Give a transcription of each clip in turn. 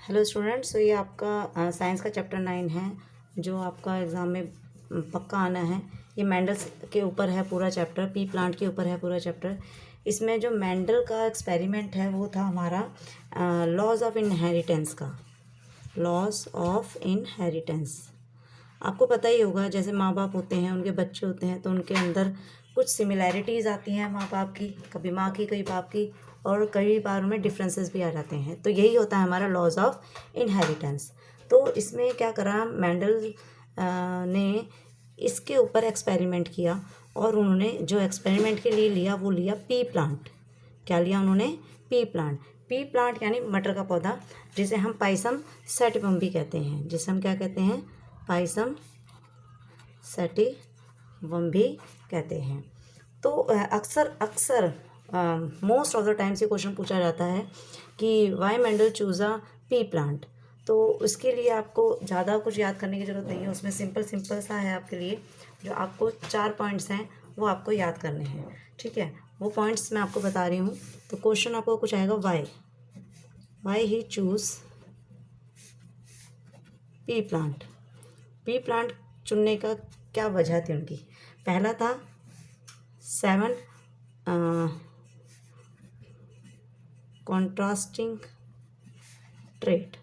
Hello students, तो ये आपका साइंस का चैप्टर 9 है जो आपका एग्ज़ाम में पक्का आना है। ये मेंडल्स के ऊपर है पूरा चैप्टर, पी प्लांट के ऊपर है पूरा चैप्टर। इसमें जो मेंडल का एक्सपेरिमेंट है वो था हमारा लॉज ऑफ इनहेरिटेंस का। लॉज ऑफ इनहेरिटेंस आपको पता ही होगा, जैसे माँ बाप होते हैं, उनके बच्चे होते हैं, तो उनके अंदर कुछ सिमिलैरिटीज़ आती हैं माँ बाप की, कभी माँ की कभी बाप की, और कई बार उनमें डिफरेंसेस भी आ जाते हैं। तो यही होता है हमारा लॉज ऑफ इनहेरिटेंस। तो इसमें क्या करा मेंडल ने इसके ऊपर एक्सपेरिमेंट किया, और उन्होंने जो एक्सपेरिमेंट के लिए लिया वो लिया पी प्लांट। क्या लिया उन्होंने? P plant. पी प्लांट यानी मटर का पौधा, जिसे हम पाइसम सैटिवम भी कहते हैं, जिसे हम क्या कहते हैं? पाइसम सैटिवम भी कहते हैं। तो अक्सर मोस्ट ऑफ द टाइम्स ये क्वेश्चन पूछा जाता है कि why Mendel choose a pea plant. तो उसके लिए आपको ज़्यादा कुछ याद करने की ज़रूरत नहीं है, उसमें सिंपल सा है आपके लिए। जो आपको 4 पॉइंट्स हैं वो आपको याद करने हैं, ठीक है? वो पॉइंट्स मैं आपको बता रही हूँ। तो क्वेश्चन आपको कुछ आएगा, why he choose P plant. P plant चुनने का क्या वजह थी उनकी? पहला था 7 कॉन्ट्रास्टिंग ट्रेट।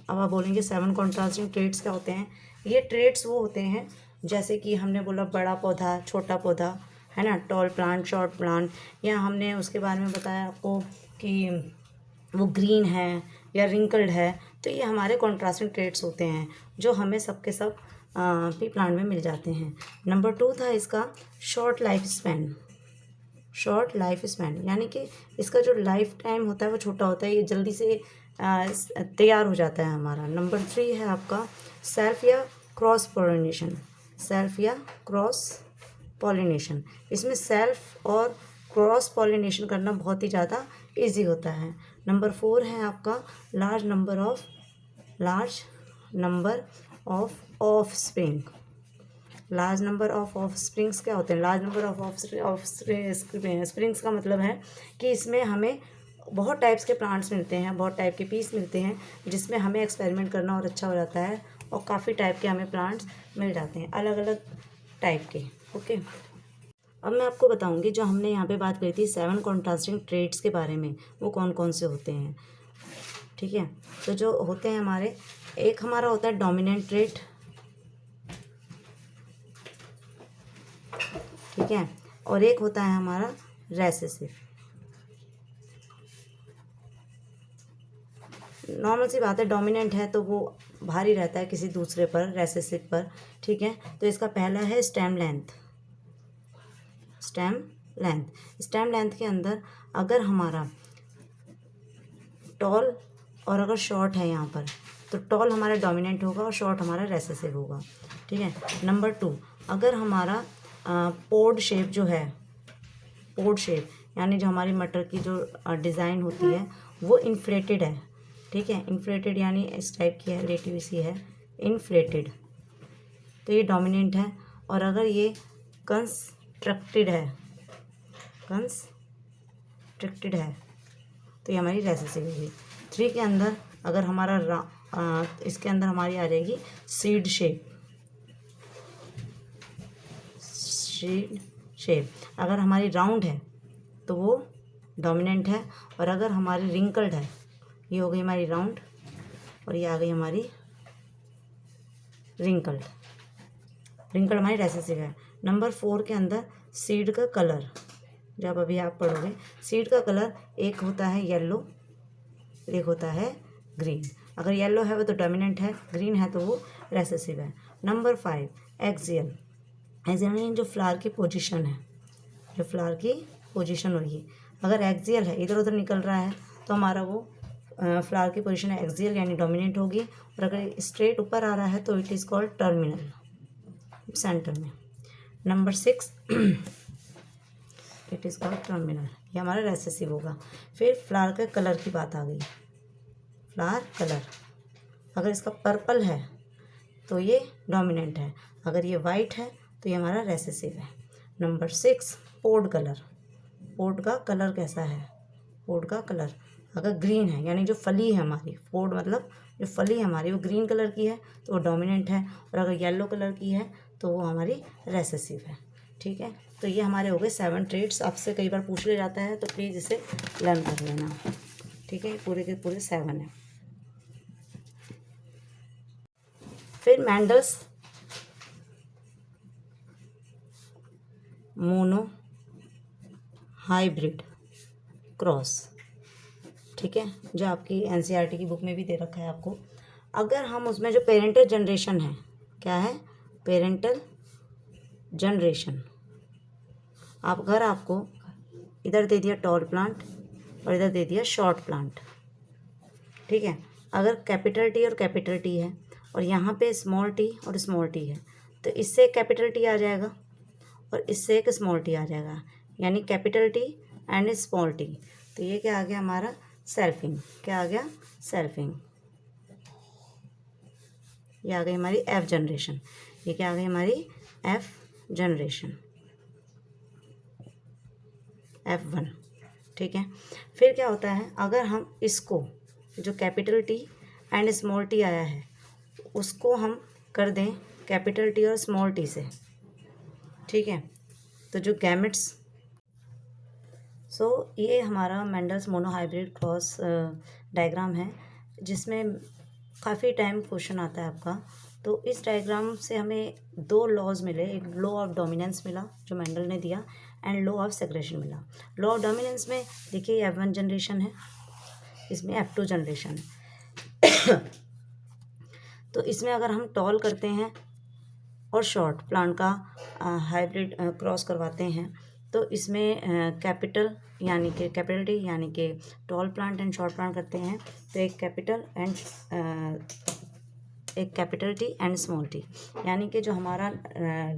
अब आप बोलेंगे 7 कॉन्ट्रास्टिंग ट्रेट्स क्या होते हैं? ये ट्रेट्स वो होते हैं जैसे कि हमने बोला बड़ा पौधा, छोटा पौधा, है ना, टॉल प्लांट, शॉर्ट प्लांट, या हमने उसके बारे में बताया आपको कि वो ग्रीन है या रिंकल्ड है। तो ये हमारे कॉन्ट्रास्टिंग ट्रेट्स होते हैं जो हमें सबके सब पी प्लांट में मिल जाते हैं। नंबर 2 था इसका short life span. Short life span यानी कि इसका जो लाइफ टाइम होता है वो छोटा होता है, ये जल्दी से तैयार हो जाता है हमारा। नंबर 3 है आपका सेल्फ या क्रॉस पॉलिनेशन। सेल्फ या क्रॉस पॉलिनेशन, इसमें सेल्फ और क्रॉस पॉलिनेशन करना बहुत ही ज़्यादा इजी होता है। नंबर 4 है आपका large number of spring. Large number of springs क्या होते हैं? लार्ज नंबर ऑफ स्प्रिंग्स का मतलब है कि इसमें हमें बहुत टाइप्स के प्लांट्स मिलते हैं, बहुत टाइप के पीस मिलते हैं, जिसमें हमें एक्सपेरिमेंट करना और अच्छा हो जाता है, और काफ़ी टाइप के हमें प्लांट्स मिल जाते हैं, अलग अलग टाइप के। ओके, अब मैं आपको बताऊंगी जो हमने यहाँ पे बात करी थी 7 कॉन्ट्रास्टिंग ट्रेट्स के बारे में, वो कौन कौन से होते हैं, ठीक है? तो जो होते हैं हमारे, एक हमारा होता है डोमिनेंट ट्रेट, ठीक है, और एक होता है हमारा रेसेसिव। नॉर्मल सी बात है, डोमिनेंट है तो वो भारी रहता है किसी दूसरे पर, रेसेसिव पर, ठीक है? तो इसका पहला है स्टेम लेंथ। स्टेम लेंथ के अंदर अगर हमारा टॉल और अगर शॉर्ट है यहाँ पर, तो टॉल हमारा डोमिनेंट होगा और शॉर्ट हमारा रेसेसिव होगा, ठीक है? नंबर 2, अगर हमारा पोड शेप जो है, पोड शेप यानी जो हमारी मटर की जो डिज़ाइन होती है वो इन्फ्लेटेड है, ठीक है? इन्फ्लेटेड यानी इस टाइप की है, लेटी सी है, इन्फ्लेटेड, तो ये डोमिनेंट है। और अगर ये कंस्ट्रक्टेड है तो ये हमारी रेसेसिव होगी। 3 के अंदर अगर हमारा इसके अंदर हमारी आ जाएगी सीड शेप। अगर हमारी राउंड है तो वो डोमिनेंट है, और अगर हमारी रिंकल्ड है, ये हो गई हमारी राउंड, और ये आ गई हमारी रिंकल्ड हमारी रेसेसिव है। नंबर 4 के अंदर सीड का कलर, जब अभी आप पढ़ोगे, सीड का कलर एक होता है येलो, एक होता है ग्रीन। अगर येलो है वो तो डोमिनेंट है, ग्रीन है तो वो रेसेसिव है। नंबर 5 एक्सियल यानी जो फ्लावर की पोजीशन है, जो फ्लावर की पोजीशन होगी, अगर एक्सियल है, इधर उधर निकल रहा है, तो हमारा वो फ्लावर की पोजीशन है एक्सियल यानी डोमिनेंट होगी। और अगर स्ट्रेट ऊपर आ रहा है तो it is called terminal, centre में। Number 6 it is called terminal, ये हमारा रेसेसिव होगा। फिर फ्लावर के कलर की बात आ गई। फ्लावर कलर, अगर इसका पर्पल है तो ये डोमिनेंट है, अगर ये वाइट है तो ये हमारा रेसेसिव है। Number 6 pod colour. पोड का कलर कैसा है? पोड का कलर अगर ग्रीन है यानी जो फली है हमारी, पोड मतलब जो फली है हमारी वो ग्रीन कलर की है तो वो डोमिनेंट है, और अगर येलो कलर की है तो वो हमारी रेसेसिव है। ठीक है, तो ये हमारे हो गए 7 ट्रेट्स। आपसे कई बार पूछ ले जाता है तो प्लीज़ इसे लर्न कर लेना। ठीक है, पूरे के पूरे 7 है। फिर मेंडल्स मोनो हाइब्रिड क्रॉस, ठीक है, जो आपकी एनसीईआरटी की बुक में भी दे रखा है आपको। अगर हम उसमें जो पेरेंटल जनरेशन है, क्या है पेरेंटल जनरेशन, आप अगर आपको इधर दे दिया टॉल प्लांट और इधर दे दिया शॉर्ट प्लांट, ठीक है, अगर कैपिटल टी और कैपिटल टी है और यहाँ पे स्मॉल टी और स्मॉल टी है तो इससे एक कैपिटल टी आ जाएगा और इससे एक स्मॉल टी आ जाएगा, यानी capital T and small T. तो ये क्या आ गया हमारा सेल्फिंग, क्या आ गया सेल्फिंग। ये आ गई हमारी एफ जनरेशन, ये क्या आ गई हमारी एफ जनरेशन, F1। ठीक है, फिर क्या होता है अगर हम इसको जो capital T and small T आया है उसको हम कर दें कैपिटल टी और स्मॉल टी से, ठीक है, तो जो गैमेट्स, ये हमारा मेंडल्स मोनोहाइब्रिड क्रॉस डायग्राम है जिसमें काफ़ी टाइम क्वेश्चन आता है आपका। तो इस डायग्राम से हमें 2 लॉज मिले, एक लॉ ऑफ डोमिनेंस मिला जो मेंडल ने दिया एंड लॉ ऑफ सेग्रेशन मिला। लॉ ऑफ डोमिनेंस में देखिए F1 जनरेशन है, इसमें F2 जनरेशन है। तो इसमें अगर हम टॉल करते हैं और शॉर्ट प्लांट का हाइब्रिड क्रॉस करवाते हैं तो इसमें कैपिटल यानी कि कैपिटल टी यानी कि tall plant and short plant करते हैं तो एक capital T and small T, यानी कि जो हमारा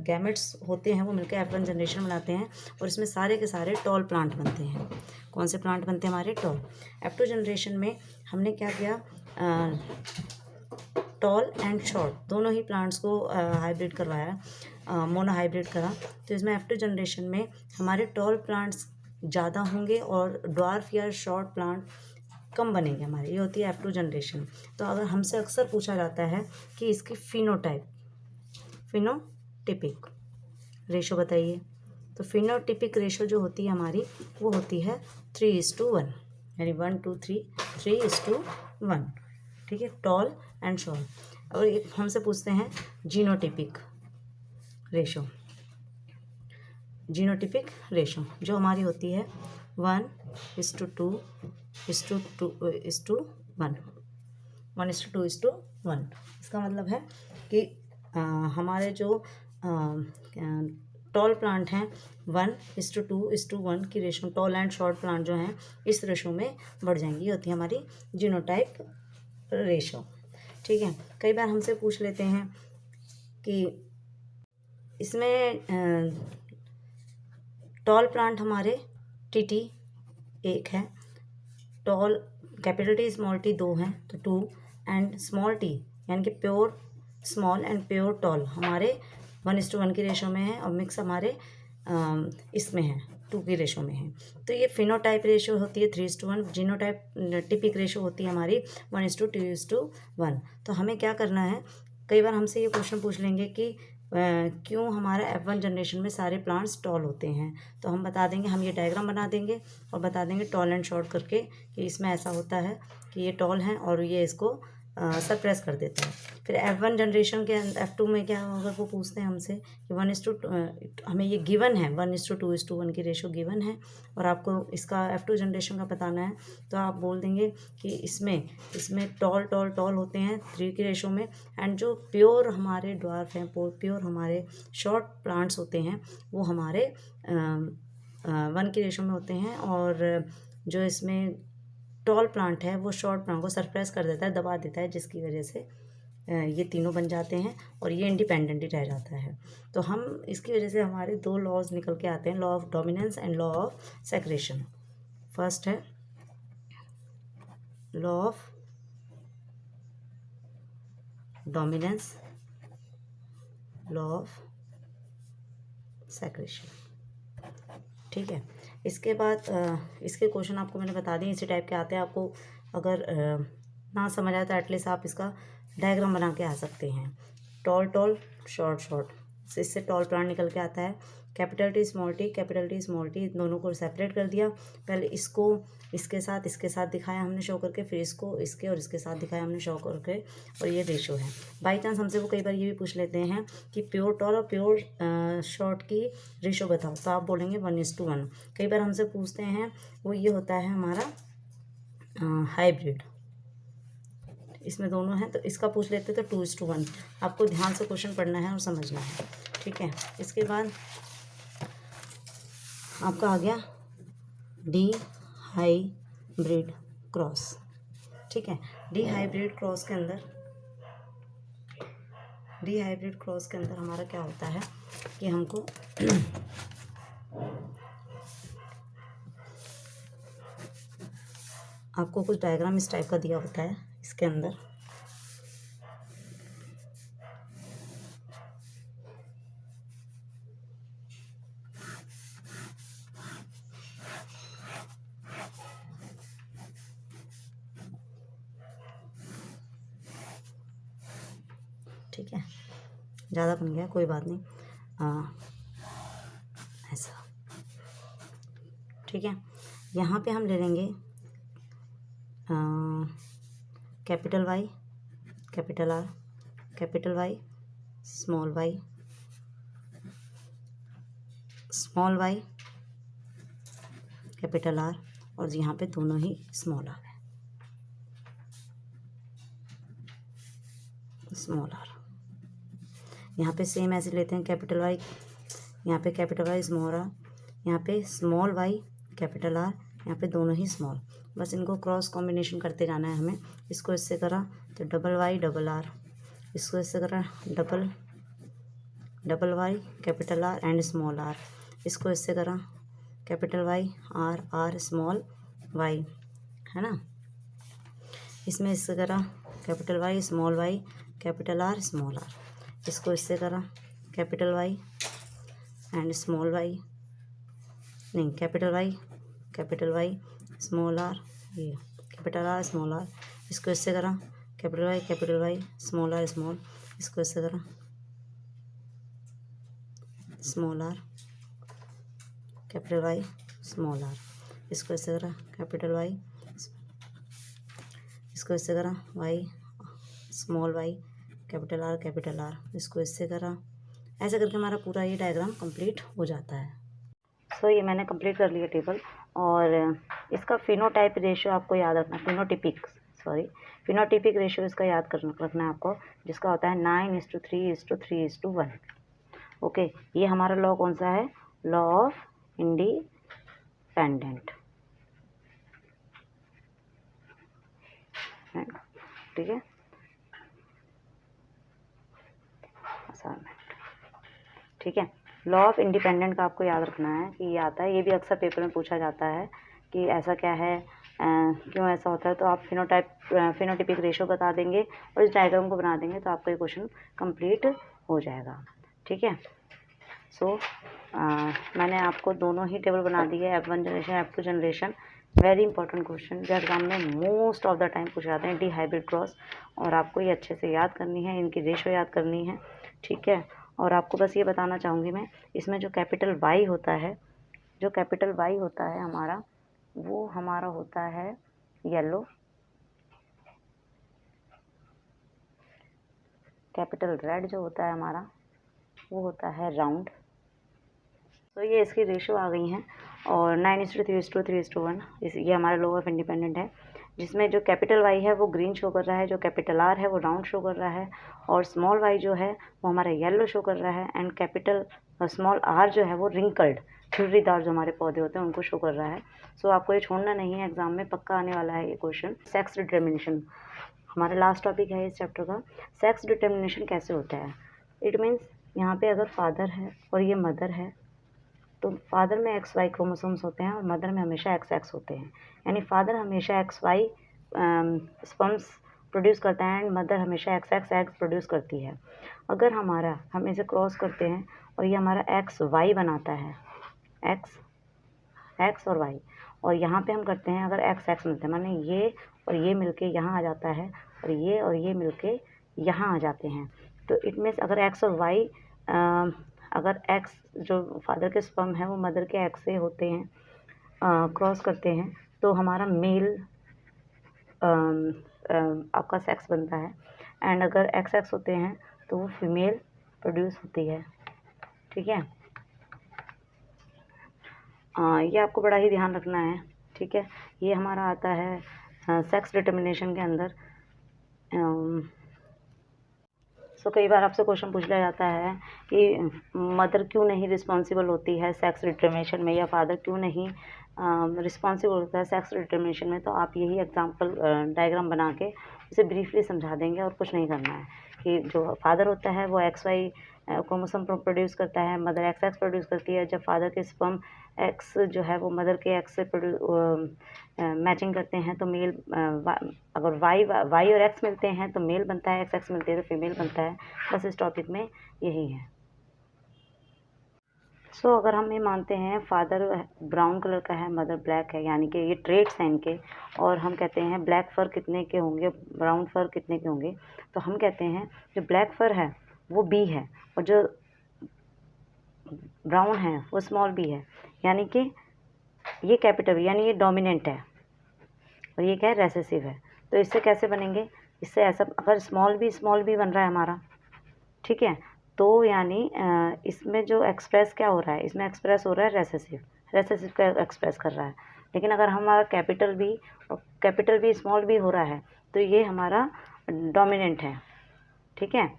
गैमेट्स होते हैं वो मिलकर F1 जनरेशन बनाते हैं और इसमें सारे के सारे टॉल प्लांट बनते हैं। कौन से प्लांट बनते हैं हमारे टॉल। F2 जनरेशन में हमने क्या किया, टॉल एंड शॉर्ट दोनों ही प्लांट्स को हाइब्रिड करवाया, मोनो हाइब्रिड करा। तो इसमें F2 जनरेशन में हमारे टॉल प्लांट्स ज़्यादा होंगे और ड्वार्फ या शॉर्ट प्लांट कम बनेंगे हमारे, ये होती है F2 जनरेशन। तो अगर हमसे अक्सर पूछा जाता है कि इसकी फिनोटिपिक रेशो बताइए, तो फिनोटिपिक रेशो जो होती है हमारी वो होती है 3:1, यानी 1 2 3 3:1, ठीक है, टॉल एंड शॉर्ट। और एक हमसे पूछते हैं जीनोटिपिक रेशो, जीनोटिपिक रेशो जो हमारी होती है 1:2:1, 1:2:1। इसका मतलब है कि हमारे जो टॉल प्लांट हैं 1:2:1 की ratio, tall and short plant जो हैं इस रेशो में बढ़ जाएंगी, ये होती है हमारी जीनोटाइप रेशो। ठीक है, कई बार हमसे पूछ लेते हैं कि इसमें टॉल प्लांट हमारे टी 1 है, toll capital T small T 2 हैं तो 2, एंड स्मॉल टी यानी कि pure small and pure tall हमारे 1:1 की रेशो में है और मिक्स हमारे इसमें है 2 की रेशो में है। तो ये फिनोटाइप रेशो होती है 3:1, जीनोटाइप टिपिक रेशो होती है हमारी 1:2:1। तो हमें क्या करना है, कई बार हमसे ये क्वेश्चन पूछ लेंगे कि क्यों हमारा F1 जनरेशन में सारे प्लांट्स टॉल होते हैं, तो हम बता देंगे, हम ये डायग्राम बना देंगे और बता देंगे टॉल एंड शॉर्ट करके कि इसमें ऐसा होता है कि ये टॉल हैं और ये इसको सरप्रेस कर देता है। फिर F1 जनरेशन के F2 में क्या होगा, वो पूछते हैं हमसे कि 1:2, हमें ये गिवन है 1:2:1 की रेशो गिवन है और आपको इसका F2 जनरेशन का बताना है, तो आप बोल देंगे कि इसमें टॉल टॉल टॉल होते हैं 3 की रेशो में, एंड जो प्योर हमारे ड्वार्फ हैं, प्योर हमारे शॉर्ट प्लांट्स होते हैं वो हमारे 1 की रेशो में होते हैं, और जो इसमें टॉल प्लांट है वो शॉर्ट प्लांट को सरप्रेस कर देता है, दबा देता है, जिसकी वजह से ये तीनों बन जाते हैं और ये इंडिपेंडेंट ही रह जाता है। तो हम इसकी वजह से हमारे 2 लॉज निकल के आते हैं, law of dominance and law of segregation. First है law of dominance, law of segregation, ठीक है। इसके बाद इसके क्वेश्चन आपको मैंने बता दिए, इसी टाइप के आते हैं। आपको अगर ना समझ आए तो एटलीस्ट आप इसका डायग्राम बना के आ सकते हैं। टॉल टॉल, शॉर्ट शॉर्ट, इससे टॉल प्लांट निकल के आता है। कैपिटल टी स्मॉल टी, दोनों को सेपरेट कर दिया। पहले इसको इसके साथ दिखाया हमने शो करके, फिर इसको इसके और इसके साथ दिखाया हमने शो करके, और ये रेशो है। बाई चांस हमसे वो कई बार ये भी पूछ लेते हैं कि प्योर टॉल और प्योर शॉर्ट की रेशो बताओ, तो आप बोलेंगे 1:1। कई बार हमसे पूछते हैं, वो ये होता है हमारा हाइब्रिड, इसमें दोनों हैं, तो इसका पूछ लेते तो 2:1। आपको ध्यान से क्वेश्चन पढ़ना है और समझना है, ठीक है। इसके बाद आपका आ गया डी हाइब्रिड क्रॉस, ठीक है। डी हाइब्रिड क्रॉस के अंदर हमारा क्या होता है कि हमको आपको कुछ डायग्राम इस टाइप का दिया होता है इसके अंदर, ठीक है। ज़्यादा बन गया, कोई बात नहीं, ऐसा, ठीक है। यहाँ पे हम ले लेंगे capital Y, capital R, capital Y, small Y, small Y, capital R, और यहाँ पे दोनों ही स्मॉल आर है, स्मॉल आर। यहाँ पे सेम ऐसे लेते हैं, कैपिटल वाई, यहाँ पे कैपिटल वाई स्मॉल आर, यहाँ पे स्मॉल वाई कैपिटल आर, यहाँ पे दोनों ही स्मॉल। बस इनको क्रॉस कॉम्बिनेशन करते जाना है हमें। इसको इससे करा तो डबल वाई डबल आर, इसको इससे करा double Y capital R and small R, इसको इससे करा capital Y R R small Y, है ना। इसमें इससे करा capital Y small Y capital R small R, इसको इससे करा capital Y and small Y, नहीं कैपिटल वाई स्मॉल आर, ये कैपिटल आर स्मॉल आर, इसको इससे करा capital Y small R small, इसको इससे करा small R capital Y small R, इसको इससे करा कैपिटल वाई, इसको इससे करा Y small Y capital R, इसको इससे करा। ऐसे करके हमारा पूरा ये डायग्राम कंप्लीट हो जाता है। सो ये मैंने कंप्लीट कर लिया टेबल। और इसका फिनोटाइप रेशियो आपको याद रखना, फिनोटिपिक रेशियो इसका याद रखना है आपको, जिसका होता है 9:3:3:1। ओके, ये हमारा लॉ कौन सा है? लॉ ऑफ इंडिपेंडेंट, ठीक है। ठीक है, लॉ ऑफ इंडिपेंडेंट का आपको याद रखना है कि ये आता है, ये भी अक्सर पेपर में पूछा जाता है कि ऐसा क्या है, क्यों ऐसा होता है। तो आप फिनोटिपिक रेशियो बता देंगे और इस डायग्राम को बना देंगे तो आपका ये क्वेश्चन कंप्लीट हो जाएगा, ठीक है। सो मैंने आपको दोनों ही टेबल बना दिए, F1 generation F2 generation. Very important question जो एग्जाम में मोस्ट ऑफ द टाइम पूछे जाते हैं, डी हाइब्रिड क्रॉस, और आपको ये अच्छे से याद करनी है, इनकी रेशियो याद करनी है, ठीक है। और आपको बस ये बताना चाहूँगी मैं, इसमें जो कैपिटल वाई होता है, हमारा, वो हमारा होता है येलो, कैपिटल रेड जो होता है हमारा वो होता है राउंड। तो ये इसकी रेशियो आ गई हैं, और 9:3:3:1 ये हमारा लॉ ऑफ इंडिपेंडेंट है, जिसमें जो कैपिटल वाई है वो ग्रीन शो कर रहा है, जो कैपिटल आर है वो राउंड शो कर रहा है, और स्मॉल वाई जो है वो हमारा येलो शो कर रहा है, एंड कैपिटल स्मॉल आर जो है वो रिंकल्ड छिर्रीदार जो हमारे पौधे होते हैं उनको शो कर रहा है। सो आपको ये छोड़ना नहीं है, एग्जाम में पक्का आने वाला है ये क्वेश्चन। सेक्स डिटर्मिनेशन हमारा लास्ट टॉपिक है इस चैप्टर का। सेक्स डिटर्मिनेशन कैसे होता है? इट मीन्स यहाँ पे अगर फादर है और ये मदर है, तो फादर में XY क्रोमोसोम्स होते हैं और मदर में हमेशा XX होते हैं, यानी फादर हमेशा XY स्पर्म्स प्रोड्यूस करता है एंड मदर हमेशा XX एग्स प्रोड्यूस करती है। अगर हम इसे क्रॉस करते हैं और ये हमारा XY बनाता है, एक्स और वाई, और यहाँ पे हम करते हैं अगर एक्स एक्स मिलते हैं, माने ये और ये मिलके यहाँ आ जाता है और ये मिलके यहाँ आ जाते हैं, तो इट मीन्स अगर एक्स और वाई, अगर एक्स जो फादर के स्पर्म है वो मदर के एग से होते हैं, क्रॉस करते हैं, तो हमारा मेल आपका सेक्स बनता है, एंड अगर एक्स एक्स होते हैं तो वो फीमेल प्रोड्यूस होती है। ठीक है, ये आपको बड़ा ही ध्यान रखना है। ठीक है, ये हमारा आता है सेक्स डिटर्मिनेशन के अंदर। सो कई बार आपसे क्वेश्चन पूछ लिया जाता है कि मदर क्यों नहीं रिस्पॉन्सिबल होती है सेक्स डिटर्मिनेशन में, या फादर क्यों नहीं रिस्पॉन्सिबल होता है सेक्स डिटर्मिनेशन में, तो आप यही एग्जांपल डायग्राम बना के उसे ब्रीफली समझा देंगे, और कुछ नहीं करना है। कि जो फादर होता है वो एक्स वाई क्रोमोसोम प्रोड्यूस करता है, मदर एक्स एक्स प्रोड्यूस करती है। जब फादर के स्पर्म एक्स जो है वो मदर के एक्स से मैचिंग करते हैं तो मेल, अगर वाई और एक्स मिलते हैं तो मेल बनता है, एक्स एक्स मिलते हैं तो फीमेल बनता है। बस इस टॉपिक में यही है। सो अगर हम ये मानते हैं फादर ब्राउन कलर का है, मदर ब्लैक है, यानी कि ये ट्रेट्स हैं इनके, और हम कहते हैं ब्लैक फर कितने के होंगे, ब्राउन फर कितने के होंगे, तो हम कहते हैं जो ब्लैक फर है वो बी है और जो ब्राउन है वो स्मॉल बी है, यानी कि ये कैपिटल यानी ये डोमिनेंट है और ये क्या है, रेसेसिव है। तो इससे कैसे बनेंगे, इससे ऐसा, अगर स्मॉल बी बन रहा है हमारा, ठीक है, तो यानी इसमें जो एक्सप्रेस क्या हो रहा है, इसमें एक्सप्रेस हो रहा है रेसेसिव का एक्सप्रेस कर रहा है। लेकिन अगर हमारा कैपिटल बी स्मॉल बी हो रहा है तो ये हमारा डोमिनेंट है। ठीक है,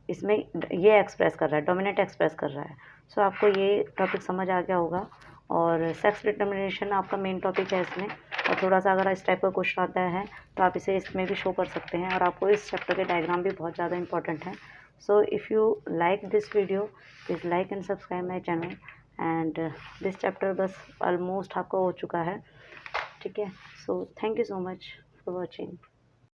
इसमें ये एक्सप्रेस कर रहा है, डोमिनेंट एक्सप्रेस कर रहा है। सो आपको ये टॉपिक समझ आ गया होगा, और सेक्स डिटर्मिनेशन आपका मेन टॉपिक है इसमें। और थोड़ा सा अगर इस टाइप का क्वेश्चन आता है तो आप इसे इसमें भी शो कर सकते हैं, और आपको इस चैप्टर के डायग्राम भी बहुत ज़्यादा इंपॉर्टेंट है। So if you like this video please like and subscribe my channel, and this chapter बस ऑलमोस्ट आपका हो चुका है। ठीक है, so thank you so much for watching.